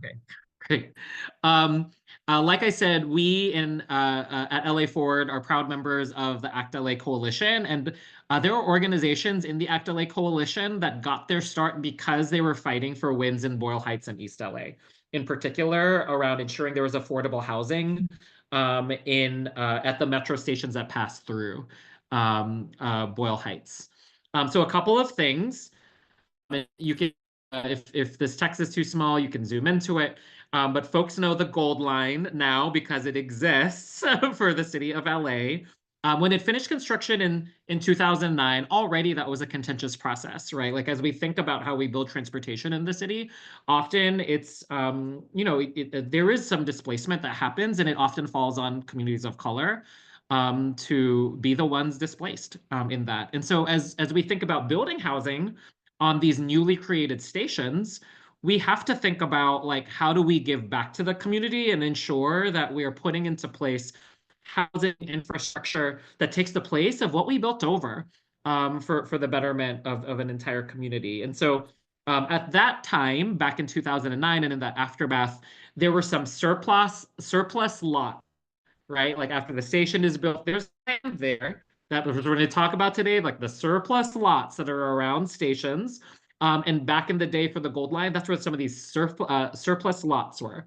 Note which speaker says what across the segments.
Speaker 1: Okay, great. Like I said, we at LA Forward are proud members of the ACT LA Coalition, and there are organizations in the ACT LA Coalition that got their start because they were fighting for wins in Boyle Heights and East LA, in particular around ensuring there was affordable housing in at the metro stations that pass through Boyle Heights. So a couple of things. You can, if this text is too small, you can zoom into it. But folks know the gold line now because it exists for the city of LA. When it finished construction in 2009, already that was a contentious process, right? Like as we think about how we build transportation in the city, often it's, there is some displacement that happens, and it often falls on communities of color to be the ones displaced in that. And so as we think about building housing on these newly created stations, we have to think about like how do we give back to the community and ensure that we are putting into place housing infrastructure that takes the place of what we built over for the betterment of an entire community. And so at that time, back in 2009 and in that aftermath, there were some surplus lots, right? Like after the station is built, there's land there that we're going to talk about today, like the surplus lots that are around stations. And back in the day for the Gold Line, that's where some of these surplus lots were.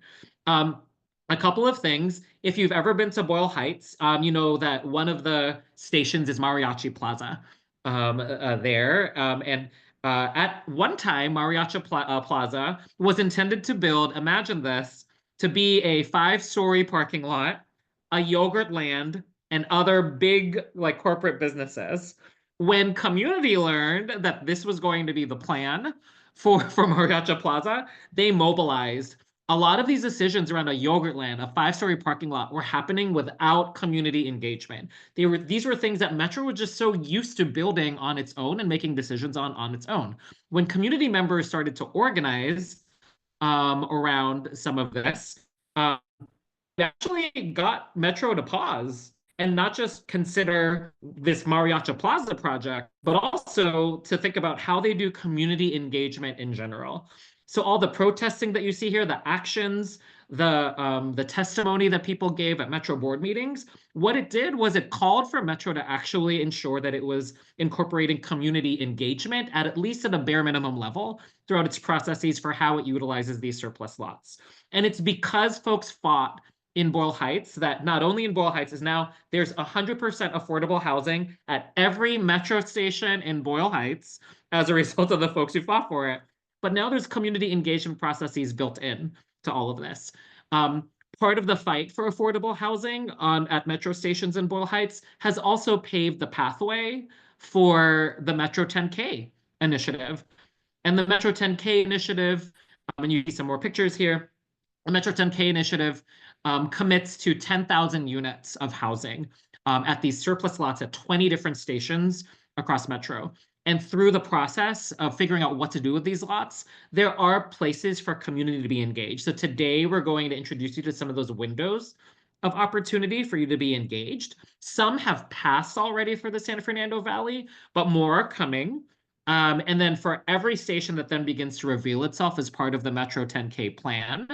Speaker 1: A couple of things. If you've ever been to Boyle Heights, you know that one of the stations is Mariachi Plaza there. And at one time, Plaza was intended to build, imagine this, to be a 5-story parking lot, a yogurt land, and other big like corporate businesses. When community learned that this was going to be the plan for Mariachi Plaza, they mobilized. A lot of these decisions around a yogurt land, a 5-story parking lot, were happening without community engagement. These were things that Metro was just so used to building on its own and making decisions on its own. When community members started to organize around some of this, actually got Metro to pause and not just consider this Mariachi Plaza project, but also to think about how they do community engagement in general. So all the protesting that you see here, the actions, the testimony that people gave at Metro board meetings, what it did was it called for Metro to actually ensure that it was incorporating community engagement at least at a bare minimum level throughout its processes for how it utilizes these surplus lots. And it's because folks fought in Boyle Heights that not only in Boyle Heights is now there's 100% affordable housing at every metro station in Boyle Heights as a result of the folks who fought for it. But now there's community engagement processes built in to all of this. Part of the fight for affordable housing at metro stations in Boyle Heights has also paved the pathway for the Metro 10K initiative. And the Metro 10K initiative, and you see some more pictures here, the Metro 10K initiative commits to 10,000 units of housing at these surplus lots at 20 different stations across Metro. And through the process of figuring out what to do with these lots, there are places for community to be engaged. So today we're going to introduce you to some of those windows of opportunity for you to be engaged. Some have passed already for the San Fernando Valley, but more are coming. And then for every station that then begins to reveal itself as part of the Metro 10K plan,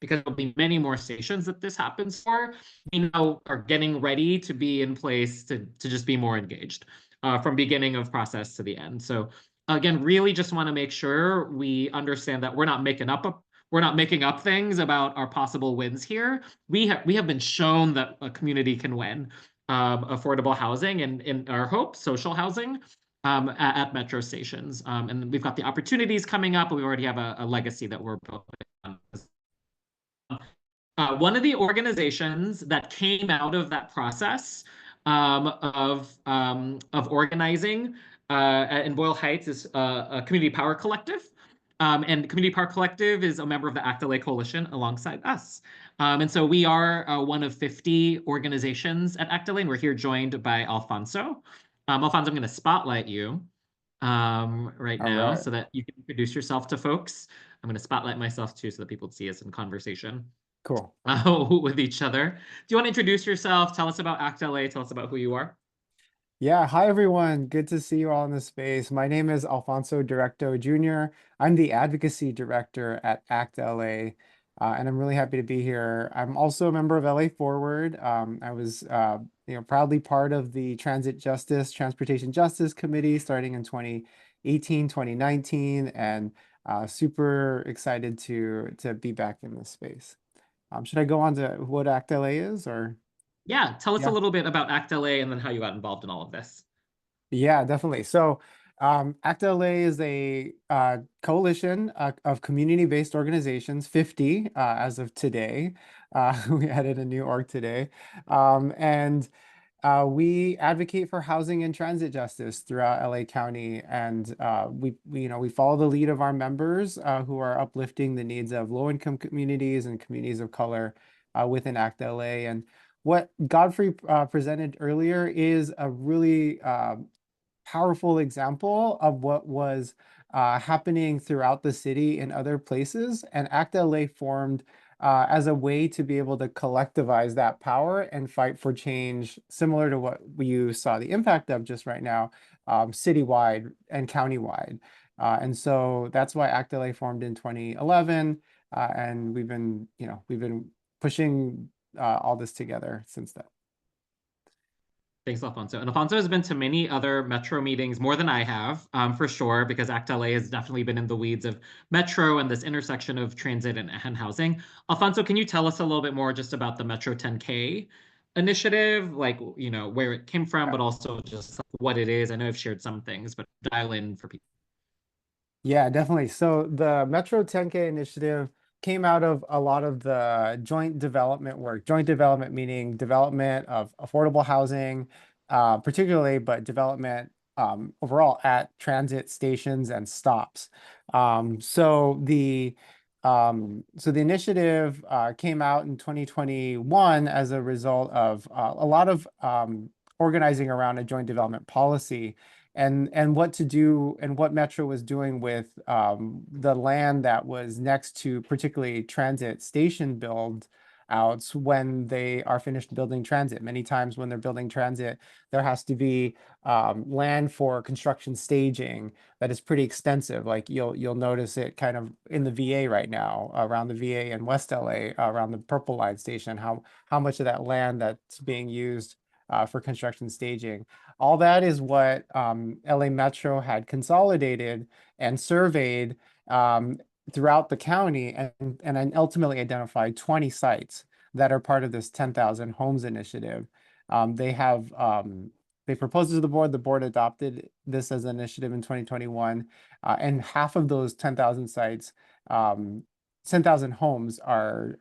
Speaker 1: because there'll be many more stations that this happens for, we now are getting ready to be in place to just be more engaged from beginning of process to the end. So again, really just want to make sure we understand that we're not making up things about our possible wins here. We have been shown that a community can win affordable housing and in our hope, social housing at metro stations. And we've got the opportunities coming up, but we already have a legacy that we're building on. One of the organizations that came out of that process of organizing in Boyle Heights is a Community Power Collective. And Community Power Collective is a member of the ACT LA Coalition alongside us. And so we are one of 50 organizations at ACT LA, and we're here joined by Alfonso. Alfonso, I'm going to spotlight you right now so that you can introduce yourself to folks. I'm going to spotlight myself too so that people see us in conversation.
Speaker 2: Cool.
Speaker 1: With each other. Do you want to introduce yourself? Tell us about ACT LA. Tell us about who you are.
Speaker 2: Yeah, hi everyone. Good to see you all in this space. My name is Alfonso Directo Jr. I'm the Advocacy Director at ACT LA. and I'm really happy to be here. I'm also a member of LA Forward. I was, proudly part of the Transportation Justice Committee starting in 2018, 2019, and super excited to be back in this space. Should I go on to what ACT LA is, or?
Speaker 1: Yeah, tell us a
Speaker 2: Yeah.
Speaker 1: little bit about ACT LA and then how you got involved in all of this.
Speaker 2: Yeah, definitely. So, ACT LA is a coalition of community-based organizations, 50 as of today. We added a new org today. And we advocate for housing and transit justice throughout LA County, and we follow the lead of our members who are uplifting the needs of low-income communities and communities of color within ACT LA. And what Godfrey presented earlier is a really powerful example of what was happening throughout the city in other places. And ACT LA formed as a way to be able to collectivize that power and fight for change, similar to what you saw the impact of just right now, citywide and countywide. And so that's why ACT LA formed in 2011. And we've been pushing all this together since then.
Speaker 1: Thanks, Alfonso. And Alfonso has been to many other Metro meetings, more than I have, for sure, because ACT LA has definitely been in the weeds of Metro and this intersection of transit and housing. Alfonso, can you tell us a little bit more just about the Metro 10K initiative, like, where it came from, but also just what it is? I know I've shared some things, but dial in for people.
Speaker 2: Yeah, definitely. So the Metro 10K initiative came out of a lot of the joint development work. Joint development meaning development of affordable housing, particularly, but development overall at transit stations and stops. So the initiative came out in 2021 as a result of a lot of organizing around a joint development policy and what to do and what Metro was doing with the land that was next to particularly transit station build outs when they are finished building transit. Many times when they're building transit, there has to be land for construction staging that is pretty extensive. Like you'll notice it kind of in the VA right now, around the VA in West LA, around the Purple Line station, how much of that land that's being used for construction staging. All that is what LA Metro had consolidated and surveyed throughout the county and ultimately identified 20 sites that are part of this 10,000 homes initiative. They proposed it to the board adopted this as an initiative in 2021, and half of those 10,000 sites, 10,000 homes are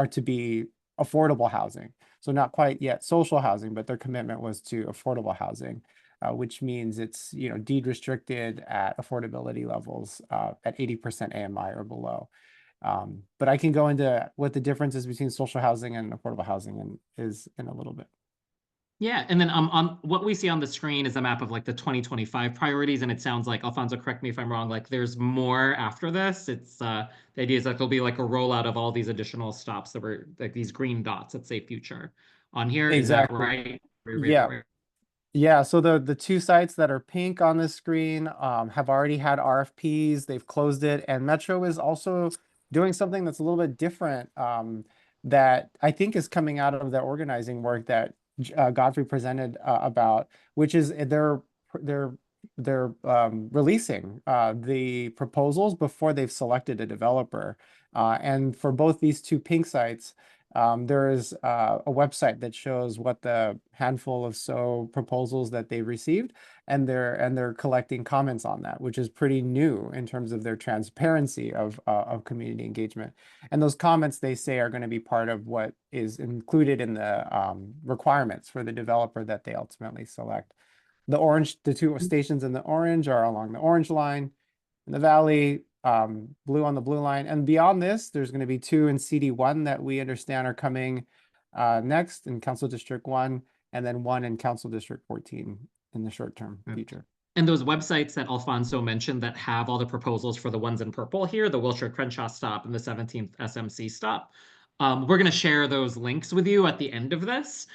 Speaker 2: to be affordable housing. So not quite yet social housing, but their commitment was to affordable housing, which means it's deed restricted at affordability levels at 80% AMI or below. But I can go into what the difference is between social housing and affordable housing is in a little bit.
Speaker 1: Yeah, and then on what we see on the screen is a map of like the 2025 priorities, and it sounds like, Alfonso, correct me if I'm wrong, like there's more after this. It's the idea is that there'll be like a rollout of all these additional stops that were like these green dots that say future on here. Is that
Speaker 2: Exactly.
Speaker 1: right? Did we read that
Speaker 2: Yeah.
Speaker 1: right?
Speaker 2: Yeah, so the two sites that are pink on the screen have already had RFPs. They've closed it, and Metro is also doing something that's a little bit different that I think is coming out of the organizing work that Godfrey presented about, which is they're releasing the proposals before they've selected a developer. And for both these two pink sites, there is a website that shows what the handful of proposals that they received, and they're collecting comments on that, which is pretty new in terms of their transparency of community engagement. And those comments, they say, are going to be part of what is included in the requirements for the developer that they ultimately select. The two stations in the orange are along the orange line. In the valley, blue on the blue line. And beyond this, there's going to be two in CD1 that we understand are coming next in Council District 1, and then one in Council District 14 in the short-term future.
Speaker 1: And those websites that Alfonso mentioned that have all the proposals for the ones in purple here, the Wilshire Crenshaw stop and the 17th SMC stop, we're going to share those links with you at the end of this.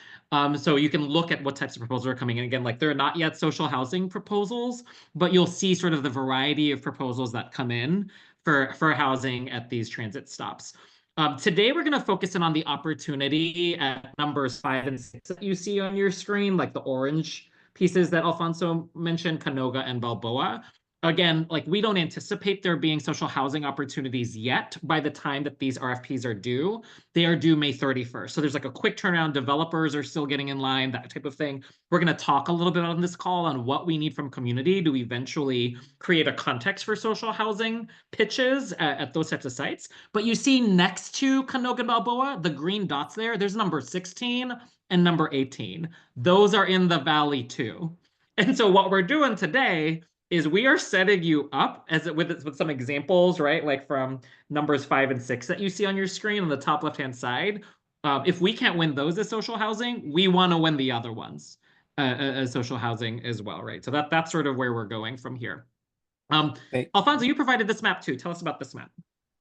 Speaker 1: So you can look at what types of proposals are coming in. Again, like they're not yet social housing proposals, but you'll see sort of the variety of proposals that come in for housing at these transit stops. Today, we're going to focus in on the opportunity at numbers 5 and 6 that you see on your screen, like the orange pieces that Alfonso mentioned, Canoga and Balboa. Again, like we don't anticipate there being social housing opportunities yet by the time that these RFPs are due. They are due May 31st. So there's like a quick turnaround. Developers are still getting in line, that type of thing. We're going to talk a little bit on this call on what we need from community to eventually create a context for social housing pitches at those types of sites. But you see next to Canoga and Balboa, the green dots there, there's number 16 and number 18. Those are in the valley too. And so what we're doing today is we are setting you up as with some examples, right? Like from numbers 5 and 6 that you see on your screen on the top left-hand side. If we can't win those as social housing, we want to win the other ones as social housing as well, right? So that's sort of where we're going from here. Alfonso, you provided this map too. Tell us about this map.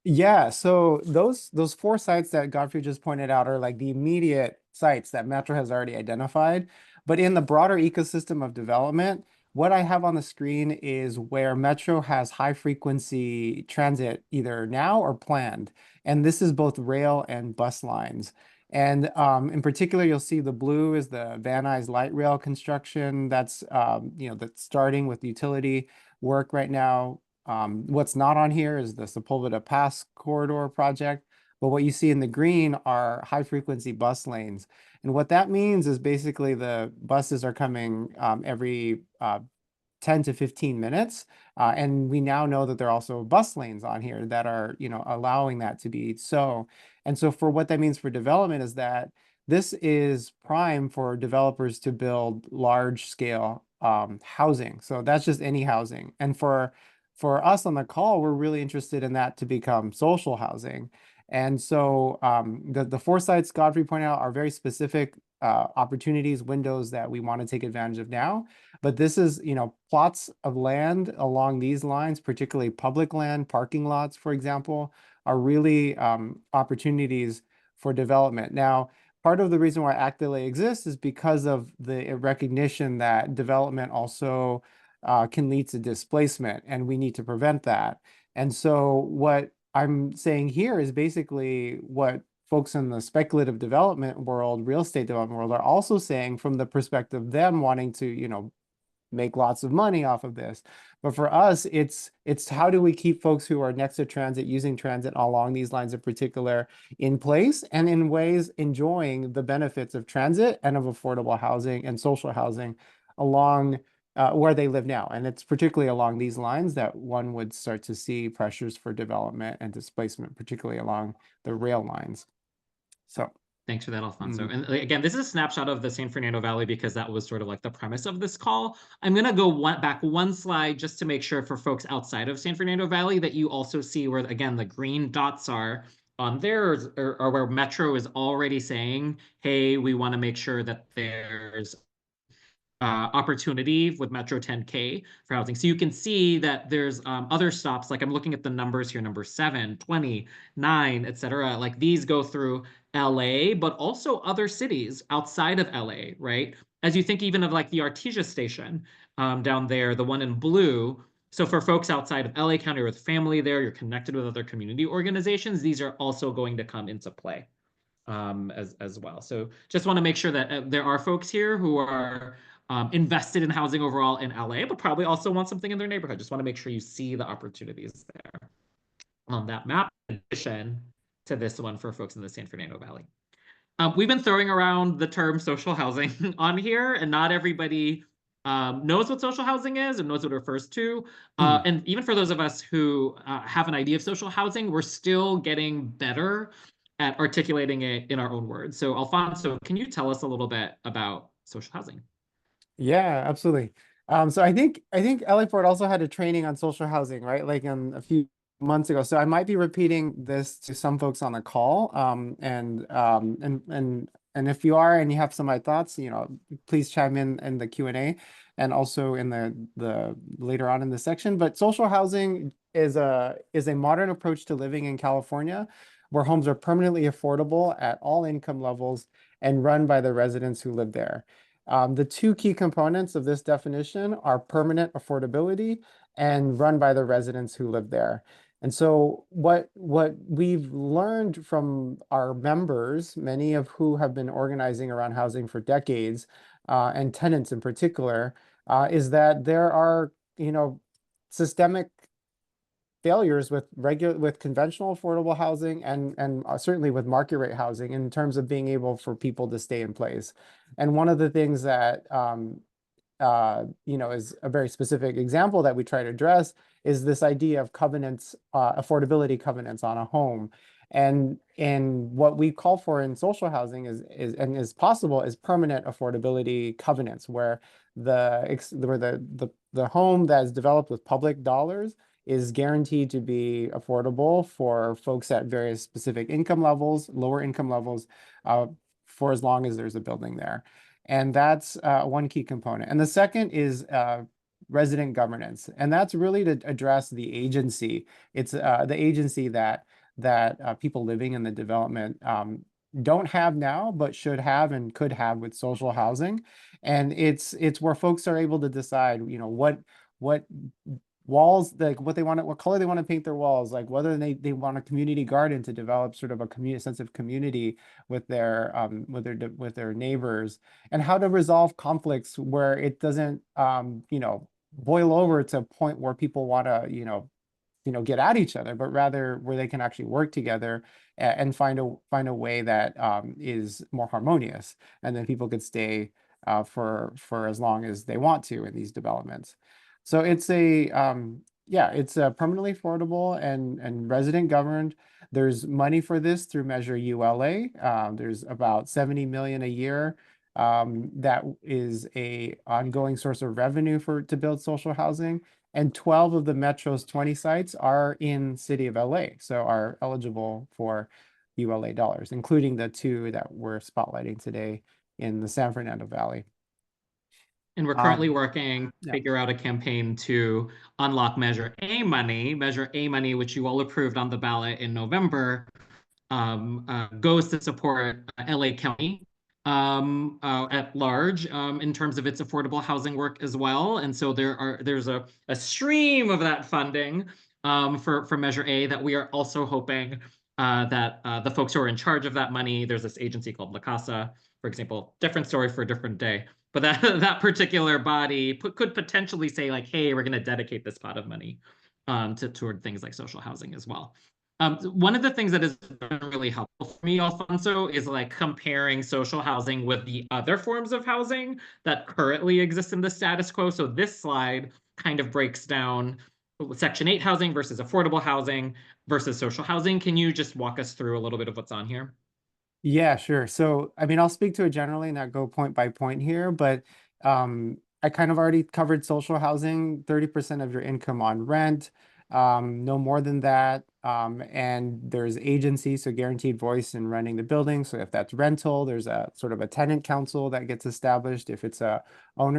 Speaker 2: Yeah, so those four sites that Godfrey just pointed out are like the immediate sites that Metro has already identified. But in the broader ecosystem of development, what I have on the screen is where Metro has high frequency transit either now or planned. And this is both rail and bus lines. And in particular, you'll see the blue is the Van Nuys light rail construction. That's that's starting with utility work right now. What's not on here is the Sepulveda Pass corridor project, but what you see in the green are high frequency bus lanes. And what that means is basically the buses are coming every 10 to 15 minutes. And we now know that there are also bus lanes on here that are, allowing that to be so. And so for what that means for development is that this is prime for developers to build large scale housing. So that's just any housing. And for us on the call, we're really interested in that to become social housing. And so the four sites Godfrey pointed out are very specific opportunities, windows that we want to take advantage of now. But this is, plots of land along these lines, particularly public land, parking lots, for example, are really opportunities for development. Now, part of the reason why Act LA exists is because of the recognition that development also can lead to displacement, and we need to prevent that. And so what I'm saying here is basically what folks in the speculative development world, real estate development world, are also saying from the perspective of them wanting to, make lots of money off of this. But for us, it's how do we keep folks who are next to transit, using transit along these lines in particular, in place and in ways enjoying the benefits of transit and of affordable housing and social housing along where they live now. And it's particularly along these lines that one would start to see pressures for development and displacement, particularly along the rail lines. So
Speaker 1: thanks for that, Alfonso. And again, this is a snapshot of the San Fernando Valley because that was sort of like the premise of this call. I'm going to go back one slide just to make sure for folks outside of San Fernando Valley that you also see where, again, the green dots are on there, or where Metro is already saying, hey, we want to make sure that there's opportunity with Metro 10K for housing. So you can see that there's other stops, like I'm looking at the numbers here, number 7, 20, 9, etc. Like these go through LA, but also other cities outside of LA, right? As you think even of like the Artesia station down there, the one in blue. So for folks outside of LA County or with family there, you're connected with other community organizations, these are also going to come into play as well. So just want to make sure that there are folks here who are invested in housing overall in LA, but probably also want something in their neighborhood. Just want to make sure you see the opportunities there on that map, in addition to this one for folks in the San Fernando Valley. We've been throwing around the term social housing on here, and not everybody knows what social housing is and knows what it refers to. And even for those of us who have an idea of social housing, we're still getting better at articulating it in our own words. So Alfonso, can you tell us a little bit about social housing?
Speaker 2: Yeah, absolutely. So I think LA Port also had a training on social housing, right? Like a few months ago. So I might be repeating this to some folks on the call. And if you are and you have some of my thoughts, please chime in the Q&A and also in the later on in the section. But social housing is a modern approach to living in California, where homes are permanently affordable at all income levels and run by the residents who live there. The two key components of this definition are permanent affordability and run by the residents who live there. And so what we've learned from our members, many of who have been organizing around housing for decades, and tenants in particular, is that there are, systemic failures with conventional affordable housing and certainly with market rate housing in terms of being able for people to stay in place. And one of the things that is a very specific example that we try to address is this idea of covenants, affordability covenants on a home. And what we call for in social housing is possible is permanent affordability covenants where the home that is developed with public dollars is guaranteed to be affordable for folks at various specific income levels, lower income levels, uh, for as long as there's a building there. And that's one key component. And the second is resident governance. And that's really to address the agency. It's the agency that people living in the development don't have now, but should have and could have with social housing. And it's where folks are able to decide, what walls, like what color they want to paint their walls, like whether they want a community garden to develop sort of a community sense of community with their neighbors, and how to resolve conflicts where it doesn't boil over to a point where people want to get at each other, but rather where they can actually work together and find a way that is more harmonious, and then people could stay for as long as they want to in these developments. So it's a permanently affordable and resident governed. There's money for this through Measure ULA. There's about 70 million a year that is a ongoing source of revenue to build social housing. And 12 of the Metro's 20 sites are in city of LA, so are eligible for ULA dollars, including the two that we're spotlighting today in the San Fernando Valley.
Speaker 1: And we're currently
Speaker 2: Um,
Speaker 1: working to
Speaker 2: yeah.
Speaker 1: figure out a campaign to unlock Measure A money, which you all approved on the ballot in November, goes to support LA County at large in terms of its affordable housing work as well. And so there's a stream of that funding for Measure A that we are also hoping that the folks who are in charge of that money, there's this agency called La Casa, for example, different story for a different day. But that that particular body could potentially say like, hey, we're going to dedicate this pot of money toward things like social housing as well. One of the things that has been really helpful for me, Alfonso, is like comparing social housing with the other forms of housing that currently exist in the status quo. So this slide kind of breaks down Section 8 housing versus affordable housing versus social housing. Can you just walk us through a little bit of what's on here?
Speaker 2: Yeah, sure. So, I mean, I'll speak to it generally, not go point by point here, but I kind of already covered social housing, 30% of your income on rent, no more than that. And there's agency, so guaranteed voice in running the building. So if that's rental, there's a sort of a tenant council that gets established. If it's a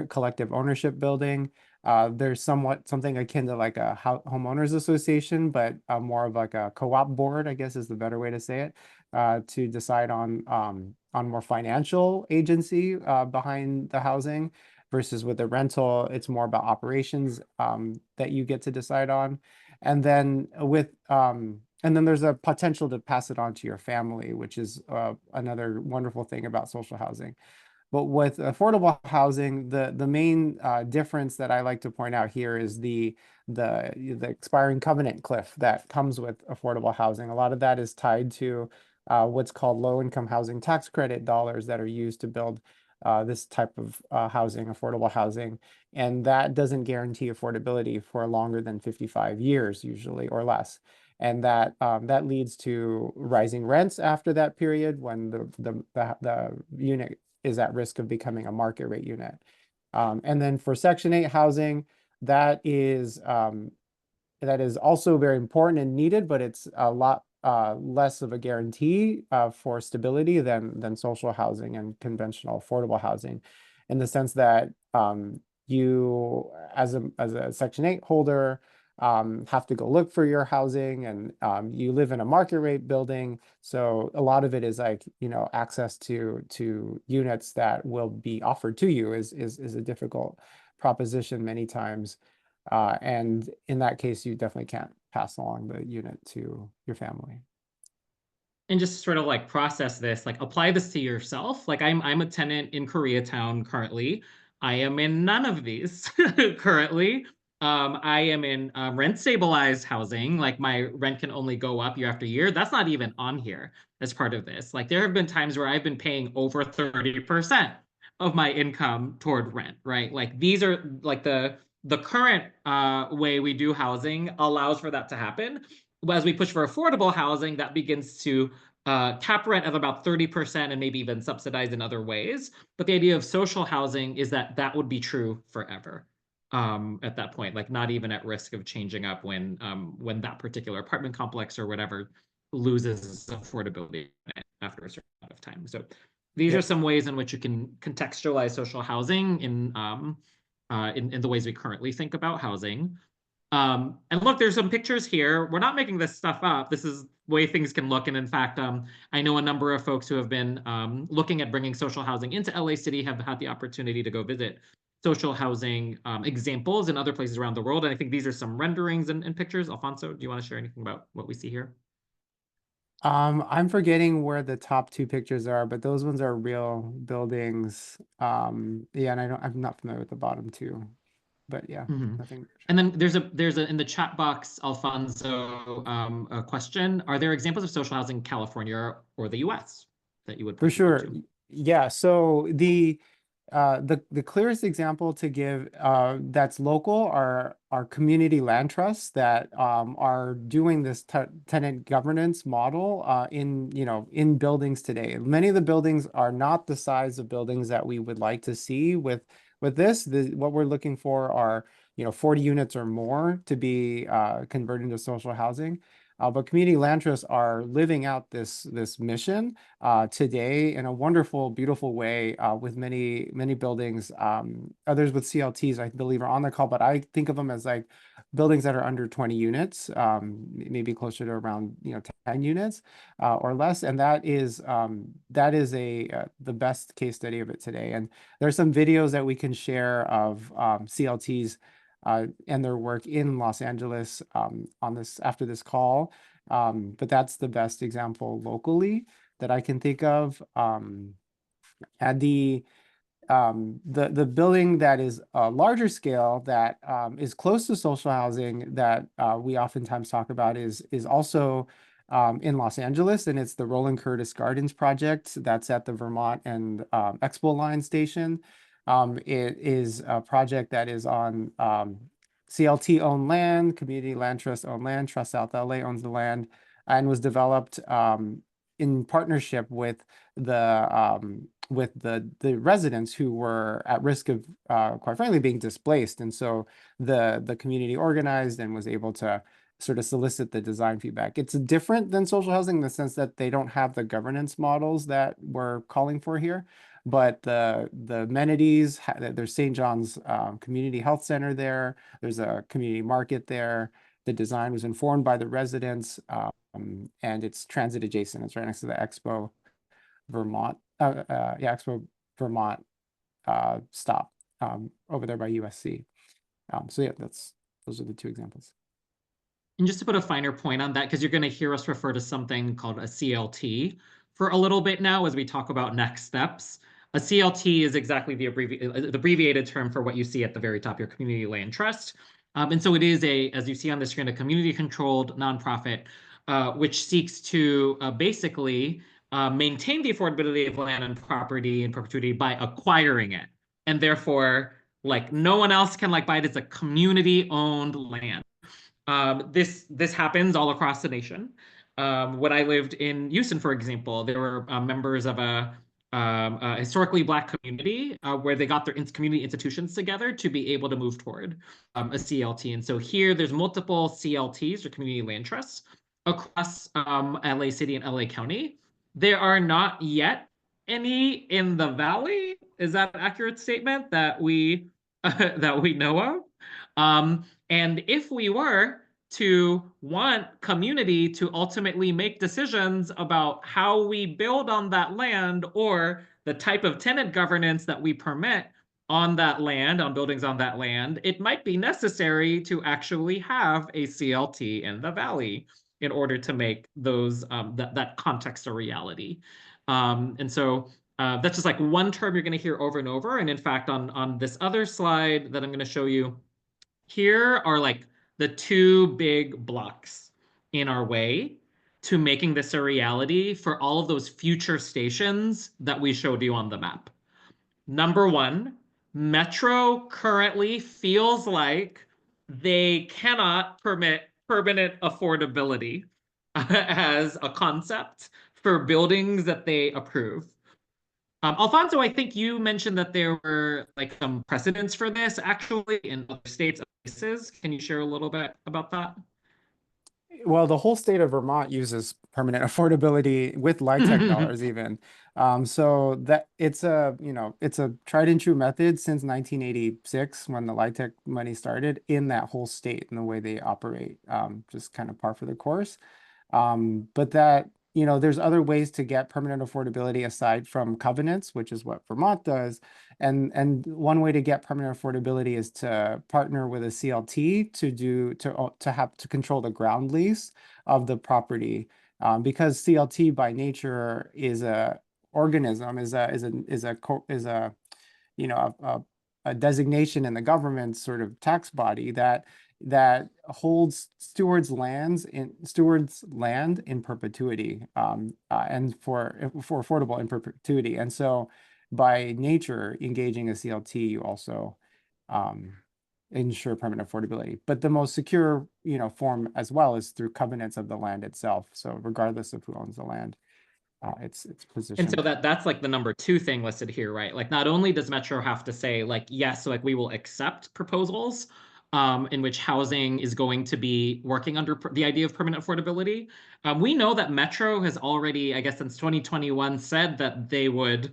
Speaker 2: collective ownership building, there's something akin to like a homeowners association, but more of like a co-op board, I guess is the better way to say it, to decide on more financial agency behind the housing, versus with the rental, it's more about operations that you get to decide on. And then there's a potential to pass it on to your family, which is another wonderful thing about social housing. But with affordable housing, the main difference that I like to point out here is the expiring covenant cliff that comes with affordable housing. A lot of that is tied to what's called low-income housing tax credit dollars that are used to build this type of housing, affordable housing. And that doesn't guarantee affordability for longer than 55 years, usually, or less. And that leads to rising rents after that period when the unit is at risk of becoming a market rate unit. And then for Section 8 housing, that is also very important and needed, but it's a lot less of a guarantee for stability than social housing and conventional affordable housing, in the sense that you, as a Section 8 holder, have to go look for your housing, and you live in a market rate building. So a lot of it is like, access to units that will be offered to you is a difficult proposition many times. And in that case, you definitely can't pass along the unit to your family.
Speaker 1: And just sort of like process this, like apply this to yourself. Like I'm a tenant in Koreatown currently. I am in none of these currently. I am in rent stabilized housing. Like my rent can only go up year after year. That's not even on here as part of this. Like there have been times where I've been paying over 30% of my income toward rent, right? Like these are like the current way we do housing allows for that to happen. As we push for affordable housing, that begins to cap rent at about 30% and maybe even subsidized in other ways. But the idea of social housing is that that would be true forever at that point, like not even at risk of changing up when that particular apartment complex or whatever loses affordability after a certain amount of time. So these are
Speaker 2: Yep.
Speaker 1: some ways in which you can contextualize social housing in the ways we currently think about housing. And look, there's some pictures here. We're not making this stuff up. This is the way things can look. And in fact, I know a number of folks who have been looking at bringing social housing into LA City have had the opportunity to go visit social housing examples in other places around the world. And I think these are some renderings and pictures. Alfonso, do you want to share anything about what we see here?
Speaker 2: I'm forgetting where the top two pictures are, but those ones are real buildings. Yeah, and I'm not familiar with the bottom two, but yeah,
Speaker 1: Mhm.
Speaker 2: nothing.
Speaker 1: And then there's a in the chat box, Alfonso, a question. Are there examples of social housing in California or the US that you would
Speaker 2: For
Speaker 1: point people
Speaker 2: sure.
Speaker 1: to?
Speaker 2: Yeah. So the clearest example to give that's local are community land trusts that are doing this tenant governance model in in buildings today. Many of the buildings are not the size of buildings that we would like to see with this. What we're looking for are 40 units or more to be converted into social housing. But community land trusts are living out this mission today in a wonderful, beautiful way with many buildings. Others with CLTs, I believe, are on the call, but I think of them as like buildings that are under 20 units, maybe closer to around 10 units or less, and that is the best case study of it today. And there's some videos that we can share of CLTs. And their work in Los Angeles on this after this call. But that's the best example locally that I can think of. And the building that is a larger scale that is close to social housing that we oftentimes talk about is also in Los Angeles, and it's the Roland Curtis Gardens project that's at the Vermont and Expo Line station. It is a project that is on CLT owned land, Community Land Trust owned land, Trust South LA owns the land, and was developed in partnership with the residents who were at risk of quite frankly being displaced. And so the community organized and was able to sort of solicit the design feedback. It's different than social housing in the sense that they don't have the governance models that we're calling for here, but the amenities, there's St. John's Community Health Center there, there's a community market there. The design was informed by the residents, and it's transit adjacent. It's right next to the Expo Vermont, yeah, Expo Vermont stop over there by USC. So yeah, those are the two examples.
Speaker 1: And just to put a finer point on that, because you're going to hear us refer to something called a CLT for a little bit now as we talk about next steps. A CLT is exactly the abbreviated term for what you see at the very top, your community land trust. And so it is as you see on the screen, a community-controlled nonprofit, which seeks to basically maintain the affordability of land and property in perpetuity by acquiring it. And therefore, like no one else can like buy it. It's a community-owned land. This happens all across the nation. When I lived in Houston, for example, there were members of a historically Black community where they got their community institutions together to be able to move toward a CLT. And so here, there's multiple CLTs or community land trusts across LA City and LA County. There are not yet any in the Valley. Is that an accurate statement that we that we know of? And if we were to want community to ultimately make decisions about how we build on that land or the type of tenant governance that we permit, on that land, on buildings on that land, it might be necessary to actually have a CLT in the valley in order to make those that context a reality. And so that's just like one term you're going to hear over and over. And in fact, on this other slide that I'm going to show you, here are like the two big blocks in our way to making this a reality for all of those future stations that we showed you on the map. Number one, Metro currently feels like they cannot permit permanent affordability as a concept for buildings that they approve. Alfonso, I think you mentioned that there were like some precedents for this actually in other states and places. Can you share a little bit about that?
Speaker 2: Well, the whole state of Vermont uses permanent affordability with LIHTC dollars even. So that it's a, it's a tried and true method since 1986 when the LIHTC money started in that whole state and the way they operate, just kind of par for the course. But that, there's other ways to get permanent affordability aside from covenants, which is what Vermont does. And one way to get permanent affordability is to partner with a CLT to control the ground lease of the property. Because CLT by nature is a organism, is a you know a designation in the government sort of tax body that holds stewards land in perpetuity, and for affordable in perpetuity. And so by nature engaging a CLT, you also um, ensure permanent affordability. But the most secure form as well is through covenants of the land itself. So regardless of who owns the land, it's
Speaker 1: And so
Speaker 2: positioned.
Speaker 1: that's like the number two thing listed here, right? Like not only does Metro have to say like, yes, so like we will accept proposals in which housing is going to be working under the idea of permanent affordability. We know that Metro has already, I guess, since 2021 said that they would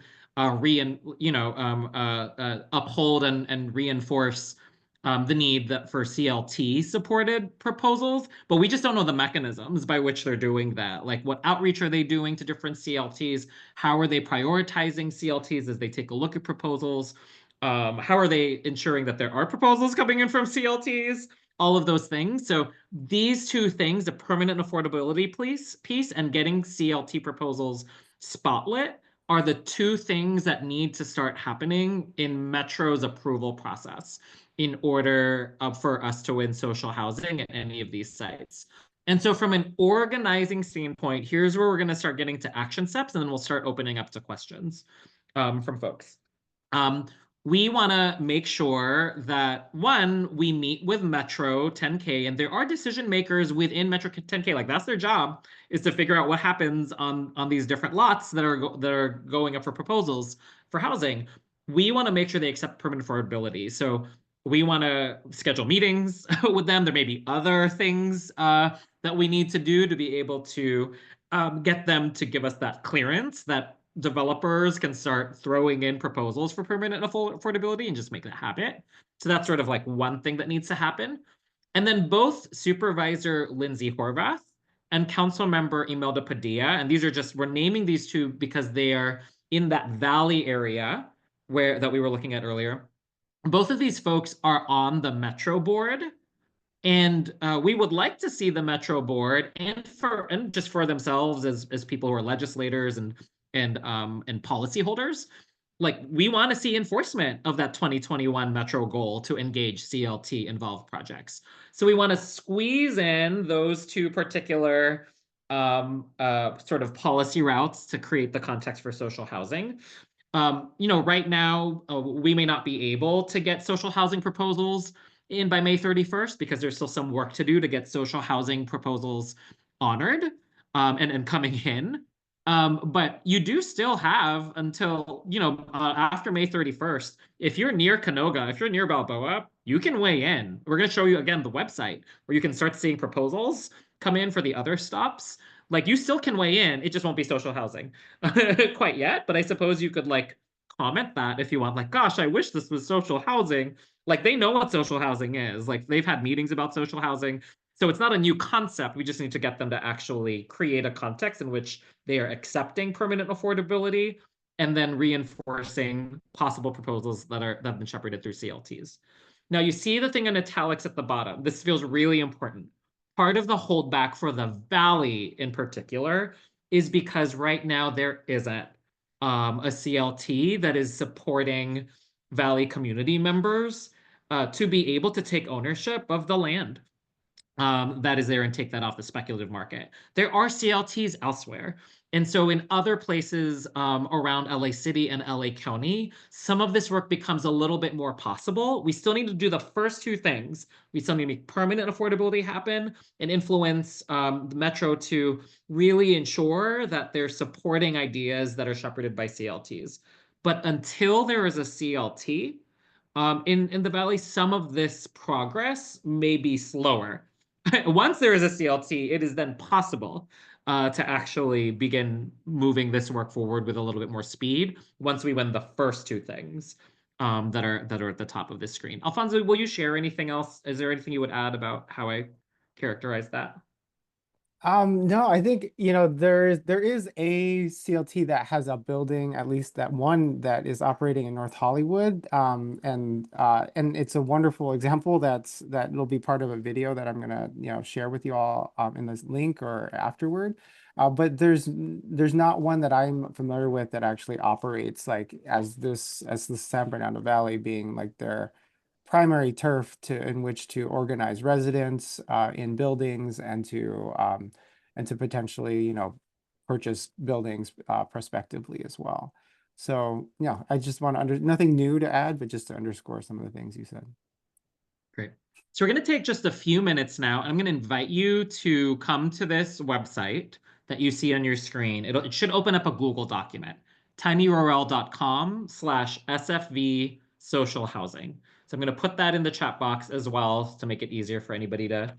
Speaker 1: uphold and reinforce the need that for CLT supported proposals, but we just don't know the mechanisms by which they're doing that. Like what outreach are they doing to different CLTs? How are they prioritizing CLTs as they take a look at proposals? How are they ensuring that there are proposals coming in from CLTs? All of those things. So these two things, the permanent affordability piece and getting CLT proposals spotlit, are the two things that need to start happening in Metro's approval process in order for us to win social housing at any of these sites. And so from an organizing standpoint, here's where we're going to start getting to action steps, and then we'll start opening up to questions from folks. Um, we want to make sure that one, we meet with Metro 10K, and there are decision makers within Metro 10K. Like that's their job, is to figure out what happens on these different lots that are going up for proposals for housing. We want to make sure they accept permanent affordability. So we want to schedule meetings with them. There may be other things that we need to do to be able to get them to give us that clearance that developers can start throwing in proposals for permanent affordability and just make that habit. So that's sort of like one thing that needs to happen. And then both Supervisor Lindsay Horvath and Council Member Imelda Padilla, and these are just, we're naming these two because they are in that valley area that we were looking at earlier. Both of these folks are on the Metro board, and we would like to see the Metro board and just for themselves as people who are legislators and policyholders, like we want to see enforcement of that 2021 Metro goal to engage CLT involved projects. So we want to squeeze in those two particular sort of policy routes to create the context for social housing. Right now, we may not be able to get social housing proposals in by May 31st because there's still some work to do to get social housing proposals honored and coming in. But you do still have until, after May 31st, if you're near Canoga, if you're near Balboa, you can weigh in. We're going to show you again the website where you can start seeing proposals come in for the other stops. Like you still can weigh in, it just won't be social housing quite yet. But I suppose you could like comment that if you want, like, gosh, I wish this was social housing. Like they know what social housing is. Like they've had meetings about social housing. So it's not a new concept. We just need to get them to actually create a context in which they are accepting permanent affordability and then reinforcing possible proposals that have been shepherded through CLTs. Now you see the thing in italics at the bottom. This feels really important. Part of the holdback for the Valley in particular is because right now there isn't a CLT that is supporting Valley community members to be able to take ownership of the land that is there and take that off the speculative market. There are CLTs elsewhere. And so in other places around LA City and LA County, some of this work becomes a little bit more possible. We still need to do the first two things. We still need to make permanent affordability happen and influence the Metro to really ensure that they're supporting ideas that are shepherded by CLTs. But until there is a CLT, in the Valley, some of this progress may be slower. Once there is a CLT, it is then possible to actually begin moving this work forward with a little bit more speed once we win the first two things that are at the top of this screen. Alfonso, will you share anything else? Is there anything you would add about how I characterize that?
Speaker 2: No, I think, there is a CLT that has a building, at least that one that is operating in North Hollywood. And it's a wonderful example that will be part of a video that I'm gonna, share with you all in this link or afterward. But there's not one that I'm familiar with that actually operates like as the San Fernando Valley being like their primary turf in which to organize residents in buildings and to potentially, purchase buildings prospectively as well. So yeah, I just want to nothing new to add, but just to underscore some of the things you said.
Speaker 1: Great. So we're going to take just a few minutes now. I'm going to invite you to come to this website that you see on your screen. It should open up a Google document, tinyurl.com/SFV social housing. So I'm going to put that in the chat box as well to make it easier for anybody to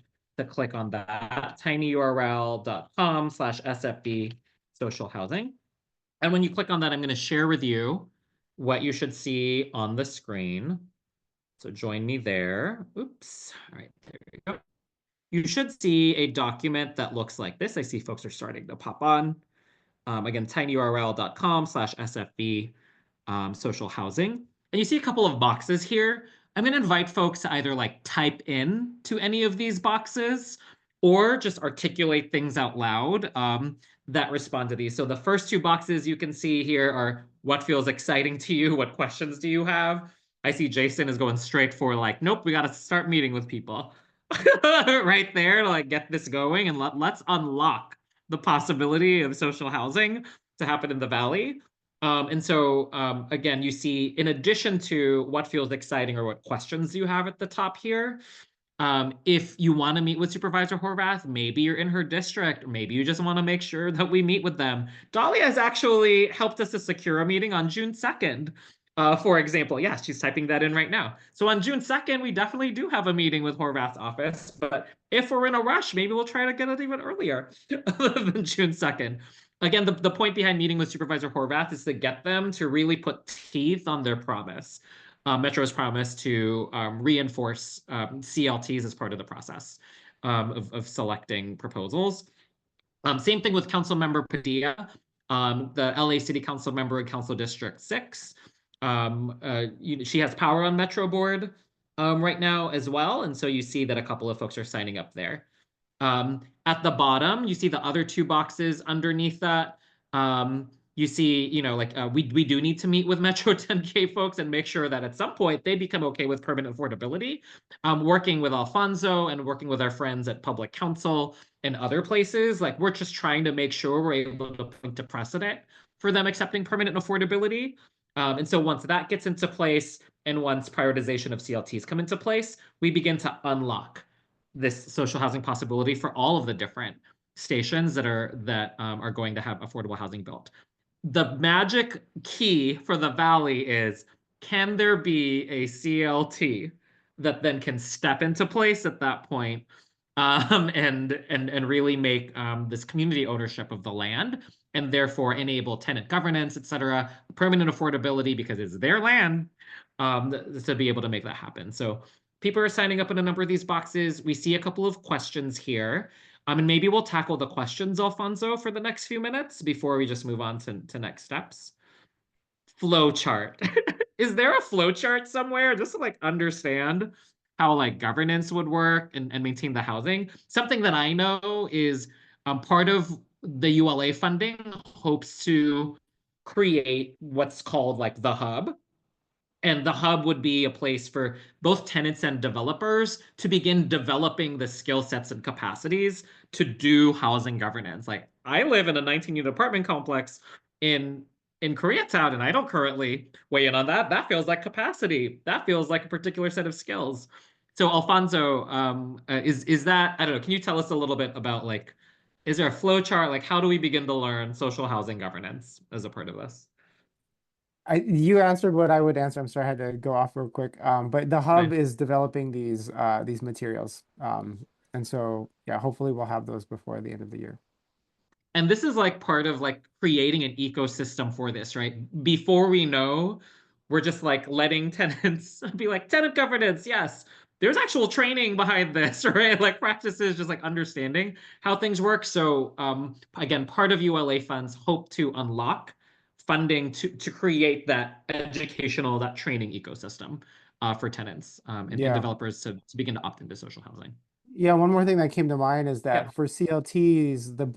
Speaker 1: click on that, tinyurl.com/SFV social housing. And when you click on that, I'm going to share with you what you should see on the screen. So join me there. Oops. All right, there we go. You should see a document that looks like this. I see folks are starting to pop on. Again, tinyurl.com/SFB social housing. And you see a couple of boxes here. I'm going to invite folks to either like type in to any of these boxes or just articulate things out loud that respond to these. So the first two boxes you can see here are what feels exciting to you, what questions do you have? I see Jason is going straight for like, nope, we got to start meeting with people right there to like get this going and let's unlock the possibility of social housing to happen in the Valley. And so, again, you see, in addition to what feels exciting or what questions you have at the top here, if you want to meet with Supervisor Horvath, maybe you're in her district, or maybe you just want to make sure that we meet with them. Dahlia has actually helped us to secure a meeting on June 2nd. For example, yes, she's typing that in right now. So on June 2nd, we definitely do have a meeting with Horvath's office, but if we're in a rush, maybe we'll try to get it even earlier than June 2nd. Again, the point behind meeting with Supervisor Horvath is to get them to really put teeth on their promise. Metro's promise to reinforce CLTs as part of the process of selecting proposals. Same thing with Councilmember Padilla, the LA City Council member in Council District 6. She has power on Metro Board right now as well. And so you see that a couple of folks are signing up there. At the bottom, you see the other two boxes underneath that. You see, we do need to meet with Metro 10K folks and make sure that at some point they become okay with permanent affordability. Working with Alfonso and working with our friends at Public Council and other places, like we're just trying to make sure we're able to point to precedent for them accepting permanent affordability. And so once that gets into place and once prioritization of CLTs come into place, we begin to unlock this social housing possibility for all of the different stations that are going to have affordable housing built. The magic key for the Valley is, can there be a CLT that then can step into place at that point and really make this community ownership of the land and therefore enable tenant governance, et cetera, permanent affordability because it's their land to be able to make that happen. So people are signing up in a number of these boxes. We see a couple of questions here. And maybe we'll tackle the questions, Alfonso, for the next few minutes before we just move on to next steps. flow chart. Is there a flow chart somewhere just to like understand how like governance would work and maintain the housing? Something that I know is part of the ULA funding hopes to create what's called like the hub. And the hub would be a place for both tenants and developers to begin developing the skill sets and capacities to do housing governance. Like I live in a 19-unit apartment complex in Koreatown, and I don't currently weigh in on that. That feels like capacity. That feels like a particular set of skills. So Alfonso, is that, I don't know, can you tell us a little bit about like, is there a flow chart? Like how do we begin to learn social housing governance as a part of this?
Speaker 2: You answered what I would answer. I'm sorry, I had to go off real quick. But the hub
Speaker 1: Fine.
Speaker 2: is developing these materials. And so yeah, hopefully we'll have those before the end of the year.
Speaker 1: And this is like part of like creating an ecosystem for this, right? Before we know, we're just like letting tenants be like tenant governance, yes. There's actual training behind this, right? Like practices, just like understanding how things work. So again, part of ULA funds hope to unlock funding to create that educational, that training ecosystem for tenants and
Speaker 2: Yeah.
Speaker 1: developers to begin to opt into social housing.
Speaker 2: Yeah, one more thing that came to mind is
Speaker 1: Yeah.
Speaker 2: that for CLTs, the CLT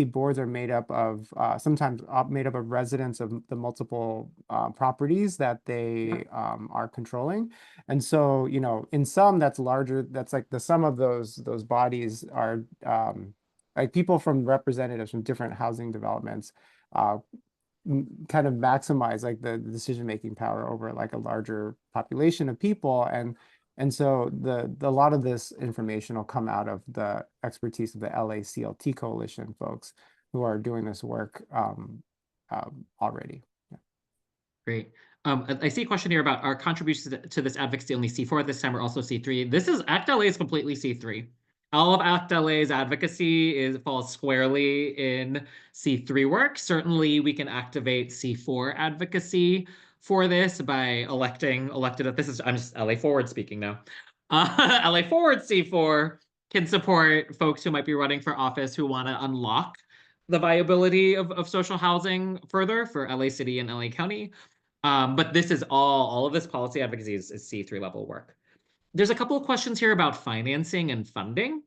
Speaker 2: boards are made up of sometimes made up of residents of the multiple properties that they are controlling. And so, you know, in some that's larger, that's like the sum of those bodies are like people from representatives from different housing developments uh, kind of maximize like the decision-making power over like a larger population of people. And so a lot of this information will come out of the expertise of the LACLT coalition folks who are doing this work already.
Speaker 1: Great. I see a question here about our contributions to this advocacy only C4 this time or also C3. This is ACT LA is completely C3. All of ACT LA's advocacy falls squarely in C3 work. Certainly, we can activate C4 advocacy for this by elected. This is I'm just LA Forward speaking now. LA Forward C4 can support folks who might be running for office who want to unlock the viability of social housing further for LA City and LA County. But this is all of this policy advocacy is C3 level work. There's a couple of questions here about financing and funding.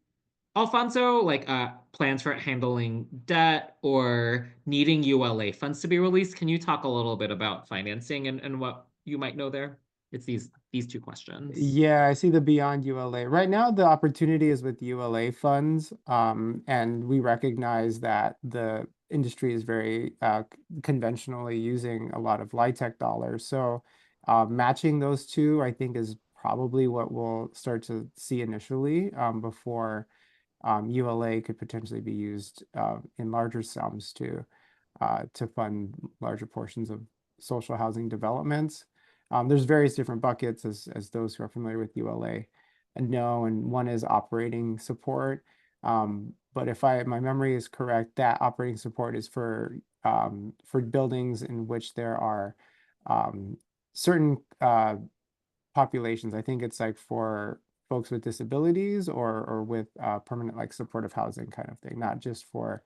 Speaker 1: Alfonso, like plans for handling debt or needing ULA funds to be released. Can you talk a little bit about financing and what you might know there? It's these two questions.
Speaker 2: Yeah, I see the beyond ULA. Right now, the opportunity is with ULA funds, and we recognize that the industry is very conventionally using a lot of LIHTC dollars. So matching those two, I think, is probably what we'll start to see initially before ULA could potentially be used in larger sums to fund larger portions of social housing developments. There's various different buckets as those who are familiar with ULA and know, and one is operating support. But if my memory is correct, that operating support is for buildings in which there are certain populations. I think it's like for folks with disabilities or with permanent like supportive housing kind of thing, not just for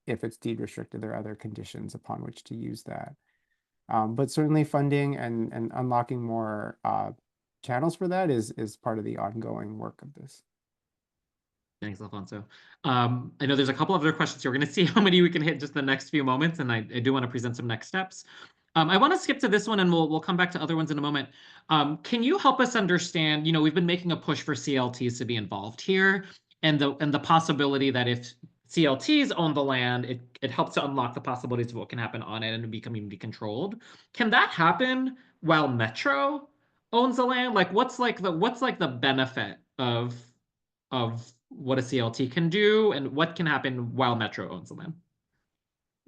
Speaker 2: if it's deed restricted, there are other conditions upon which to use that. But certainly funding and unlocking more channels for that is part of the ongoing work of this.
Speaker 1: Thanks, Alfonso. I know there's a couple other questions here. We're going to see how many we can hit just the next few moments, and I do want to present some next steps. I want to skip to this one, and we'll come back to other ones in a moment. Can you help us understand? You know, we've been making a push for CLTs to be involved here, and the possibility that if CLTs own the land, it helps to unlock the possibilities of what can happen on it and be community controlled. Can that happen while Metro owns the land? Like, what's like the benefit of what a CLT can do and what can happen while Metro owns the land?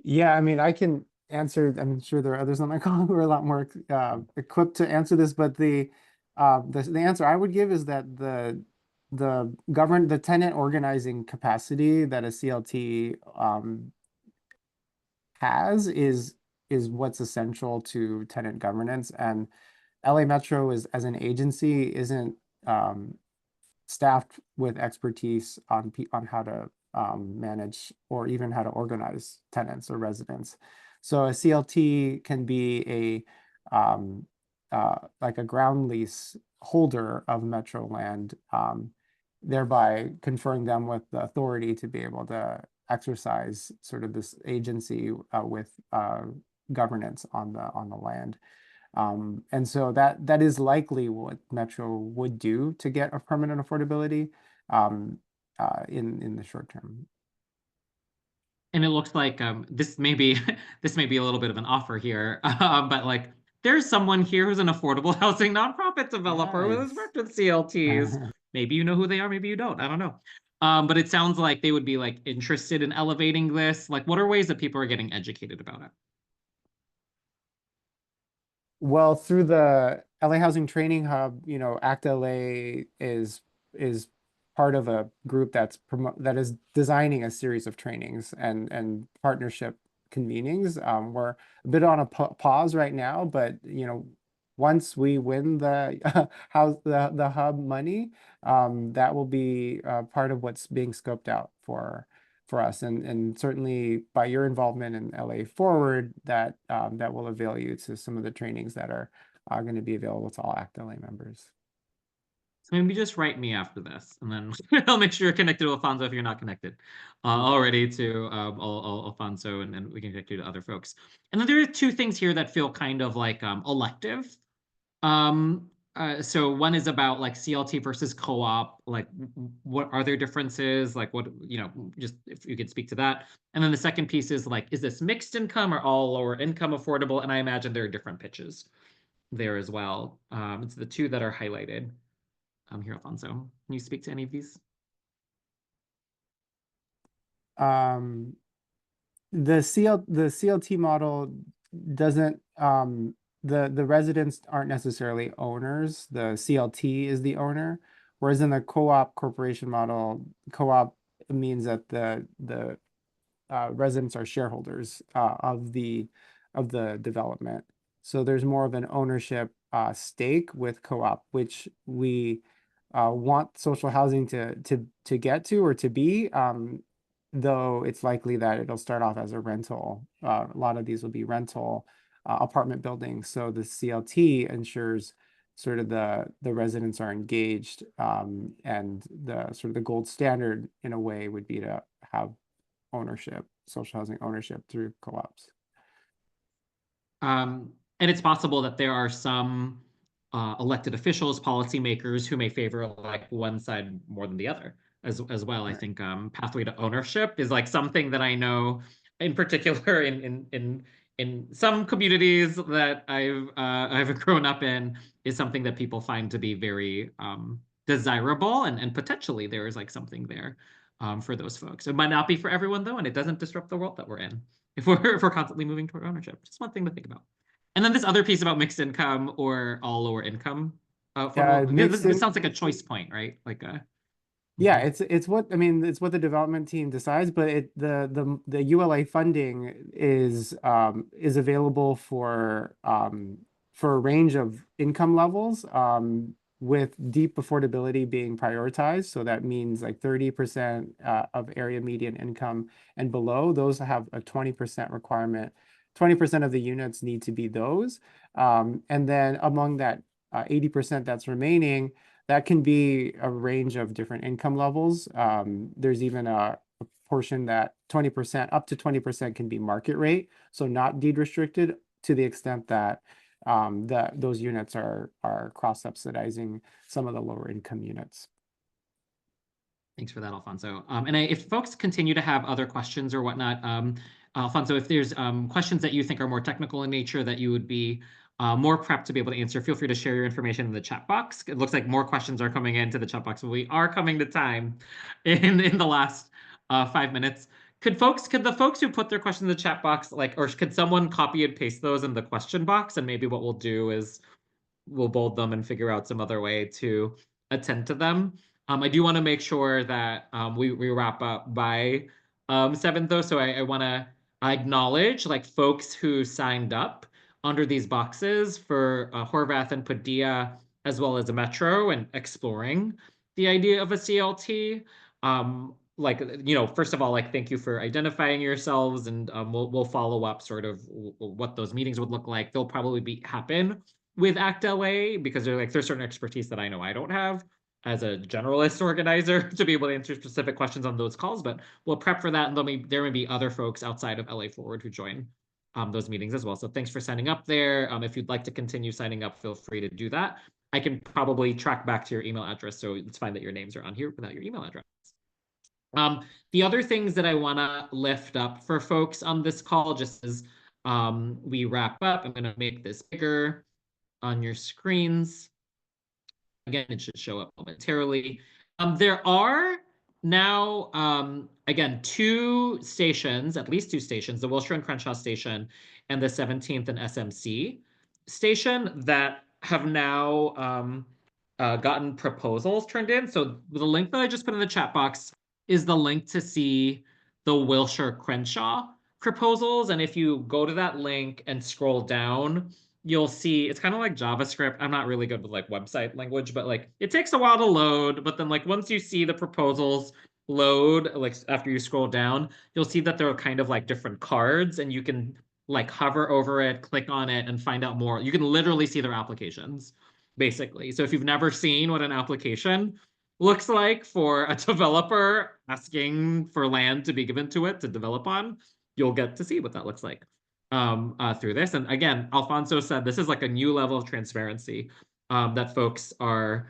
Speaker 2: Yeah, I mean, I can answer. I'm sure there are others on my call who are a lot more equipped to answer this, but the answer I would give is that the tenant organizing capacity that a CLT has is what's essential to tenant governance. And LA Metro is as an agency isn't staffed with expertise on how to manage or even how to organize tenants or residents. So a CLT can be like a ground lease holder of metro land, thereby conferring them with the authority to be able to exercise sort of this agency with governance on the land. And so that is likely what Metro would do to get a permanent affordability in the short term.
Speaker 1: And it looks like this may be this may be a little bit of an offer here, but like there's someone here who's an affordable housing nonprofit developer who has
Speaker 2: Nice.
Speaker 1: worked with CLTs. Maybe you know who they are, maybe you don't. I don't know. But it sounds like they would be like interested in elevating this. Like, what are ways that people are getting educated about it?
Speaker 2: Well, through the LA Housing Training Hub, ACT LA is part of a group that is designing a series of trainings and partnership convenings. We're a bit on a pause right now, but once we win the house the hub money, that will be part of what's being scoped out for us, and certainly by your involvement in LA Forward, that will avail you to some of the trainings that are going to be available to all ACT LA members.
Speaker 1: So maybe just write me after this, and then I'll make sure you're connected to Alfonso if you're not connected
Speaker 2: Okay.
Speaker 1: already to Alfonso, and then we can connect you to other folks. And then there are two things here that feel kind of like elective. So one is about like CLT versus co-op. Like, what are their differences? Like, what, just if you could speak to that. And then the second piece is like, is this mixed income or all lower income affordable? And I imagine there are different pitches there as well. It's the two that are highlighted here, Alfonso. Can you speak to any of these?
Speaker 2: Um, the CLT model doesn't the residents aren't necessarily owners. The CLT is the owner, whereas in the co-op corporation model, co-op means that the residents are shareholders of the development. So there's more of an ownership stake with co-op, which we want social housing to get to or to be. Though it's likely that it'll start off as a rental. A lot of these will be rental apartment buildings. So the CLT ensures sort of the residents are engaged, and the sort of the gold standard in a way would be to have ownership, social housing ownership through co-ops.
Speaker 1: And it's possible that there are some elected officials, policymakers who may favor like one side more than the other as well. I
Speaker 2: Right.
Speaker 1: think pathway to ownership is like something that I know in particular in some communities that I've grown up in is something that people find to be very desirable, and potentially there is like something there for those folks. It might not be for everyone though, and it doesn't disrupt the world that we're in if we're constantly moving toward ownership. Just one thing to think about. And then this other piece about mixed income or all lower income
Speaker 2: Yeah,
Speaker 1: affordable.
Speaker 2: mixed
Speaker 1: This
Speaker 2: in.
Speaker 1: sounds like a choice point, right? Like a
Speaker 2: Yeah,
Speaker 1: mhm.
Speaker 2: it's what I mean, it's what the development team decides, but the ULA funding is available for a range of income levels, with deep affordability being prioritized. So that means like 30% of area median income and below, those have a 20% requirement. 20% of the units need to be those. And then among that 80% that's remaining, that can be a range of different income levels. There's even a portion that 20%, up to 20% can be market rate, so not deed restricted to the extent that those units are cross subsidizing some of the lower income units.
Speaker 1: Thanks for that, Alfonso. If folks continue to have other questions or whatnot, Alfonso, if there's questions that you think are more technical in nature that you would be more prepped to be able to answer, feel free to share your information in the chat box. It looks like more questions are coming into the chat box, but we are coming to time in the last 5 minutes. Could the folks who put their question in the chat box, like, or could someone copy and paste those in the question box? And maybe what we'll do is we'll bold them and figure out some other way to attend to them. I do want to make sure that we wrap up by 7 though. So I want to acknowledge like folks who signed up under these boxes for Horvath and Padilla, as well as a Metro and exploring the idea of a CLT. like, first of all, like, thank you for identifying yourselves, and we'll follow up sort of what those meetings would look like. They'll probably happen with ACT LA because there's certain expertise that I know I don't have as a generalist organizer to be able to answer specific questions on those calls, but we'll prep for that, and there may be other folks outside of LA Forward who join those meetings as well. So thanks for signing up there. If you'd like to continue signing up, feel free to do that. I can probably track back to your email address, so it's fine that your names are on here without your email address. The other things that I want to lift up for folks on this call, just as we wrap up, I'm going to make this bigger on your screens. Again, it should show up momentarily. There are now, again, two stations, at least two stations, the Wilshire and Crenshaw station and the 17th and SMC station that have now gotten proposals turned in. So the link that I just put in the chat box is the link to see the Wilshire Crenshaw proposals. And if you go to that link and scroll down, you'll see it's kind of like JavaScript. I'm not really good with like website language, but like it takes a while to load. But then like once you see the proposals load, like after you scroll down, you'll see that there are kind of like different cards, and you can like hover over it, click on it, and find out more. You can literally see their applications, basically. So if you've never seen what an application looks like for a developer asking for land to be given to it to develop on, you'll get to see what that looks like through this. And again, Alfonso said this is like a new level of transparency that folks are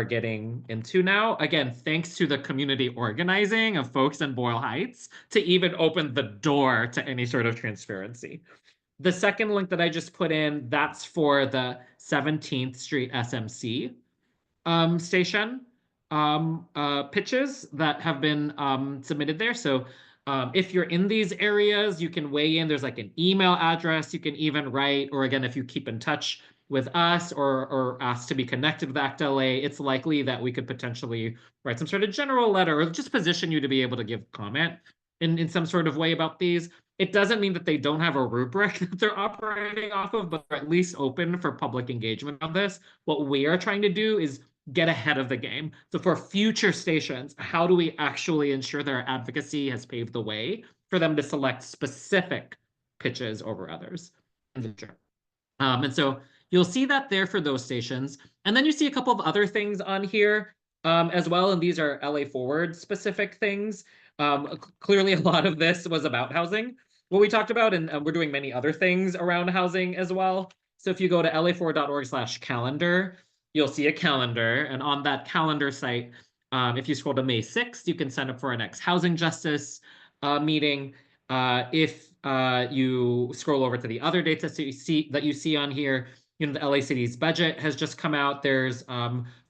Speaker 1: getting into now. Again, thanks to the community organizing of folks in Boyle Heights to even open the door to any sort of transparency. The second link that I just put in, that's for the 17th Street SMC station pitches that have been submitted there. So if you're in these areas, you can weigh in. There's like an email address you can even write, or again, if you keep in touch with us or ask to be connected with ACT LA, it's likely that we could potentially write some sort of general letter or just position you to be able to give comment in some sort of way about these. It doesn't mean that they don't have a rubric that they're operating off of, but they're at least open for public engagement on this. What we are trying to do is get ahead of the game. So for future stations, how do we actually ensure their advocacy has paved the way for them to select specific pitches over others in the future? And so you'll see that there for those stations. And then you see a couple of other things on here as well. And these are LA Forward specific things. Clearly, a lot of this was about housing, what we talked about, and we're doing many other things around housing as well. So if you go to laforward.org/calendar, you'll see a calendar. And on that calendar site, if you scroll to May 6th, you can sign up for our next housing justice meeting. If you scroll over to the other dates that you see on here, the LA City's budget has just come out. There's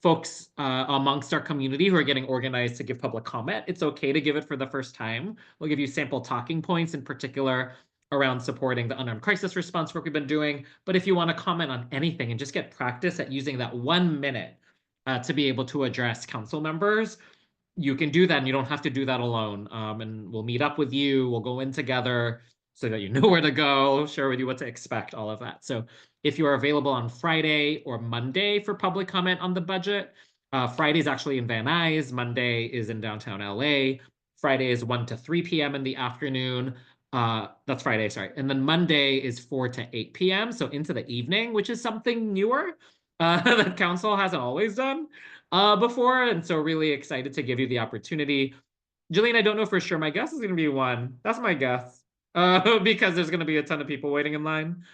Speaker 1: folks amongst our community who are getting organized to give public comment. It's okay to give it for the first time. We'll give you sample talking points, in particular around supporting the unarmed crisis response work we've been doing. But if you want to comment on anything and just get practice at using that 1 minute to be able to address council members, you can do that, and you don't have to do that alone. And we'll meet up with you. We'll go in together so that you know where to go, share with you what to expect, all of that. So if you are available on Friday or Monday for public comment on the budget, Friday is actually in Van Nuys, Monday is in downtown LA. Friday is 1 to 3 p.m. in the afternoon. That's Friday, sorry. And then Monday is 4 to 8 p.m. So into the evening, which is something newer that council hasn't always done before. And so really excited to give you the opportunity. Jillian, I don't know for sure. My guess is going to be 1. That's my guess because there's going to be a ton of people waiting in line.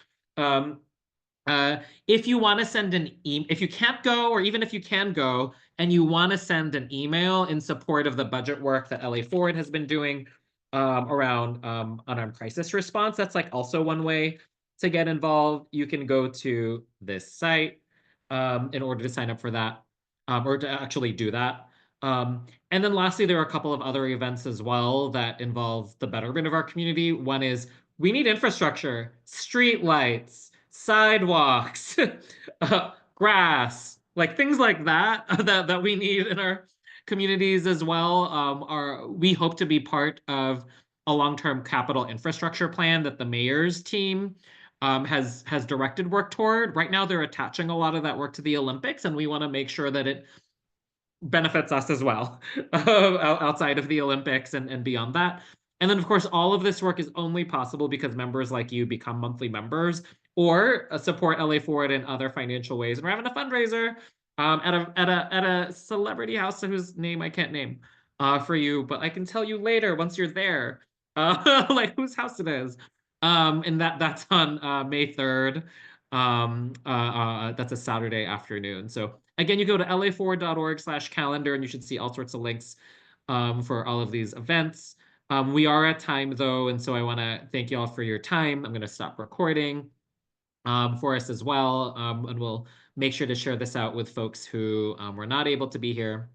Speaker 1: If you want to send an email, if you can't go, or even if you can go and you want to send an email in support of the budget work that LA Forward has been doing around unarmed crisis response, that's like also one way to get involved. You can go to this site in order to sign up for that or to actually do that. And then lastly, there are a couple of other events as well that involve the betterment of our community. One is we need infrastructure, street lights, sidewalks, grass, like things like that, that we need in our communities as well. We hope to be part of a long-term capital infrastructure plan that the mayor's team has directed work toward. Right now, they're attaching a lot of that work to the Olympics, and we want to make sure that it benefits us as well, outside of the Olympics and beyond that. And then, of course, all of this work is only possible because members like you become monthly members or support LA Forward in other financial ways. And we're having a fundraiser at a celebrity house whose name I can't name for you, but I can tell you later once you're there, like whose house it is. And that's on May 3rd. That's a Saturday afternoon. So again, you go to laforward.org/calendar and you should see all sorts of links for all of these events. We are at time though, and so I want to thank you all for your time. I'm going to stop recording for us as well, and we'll make sure to share this out with folks who were not able to be here.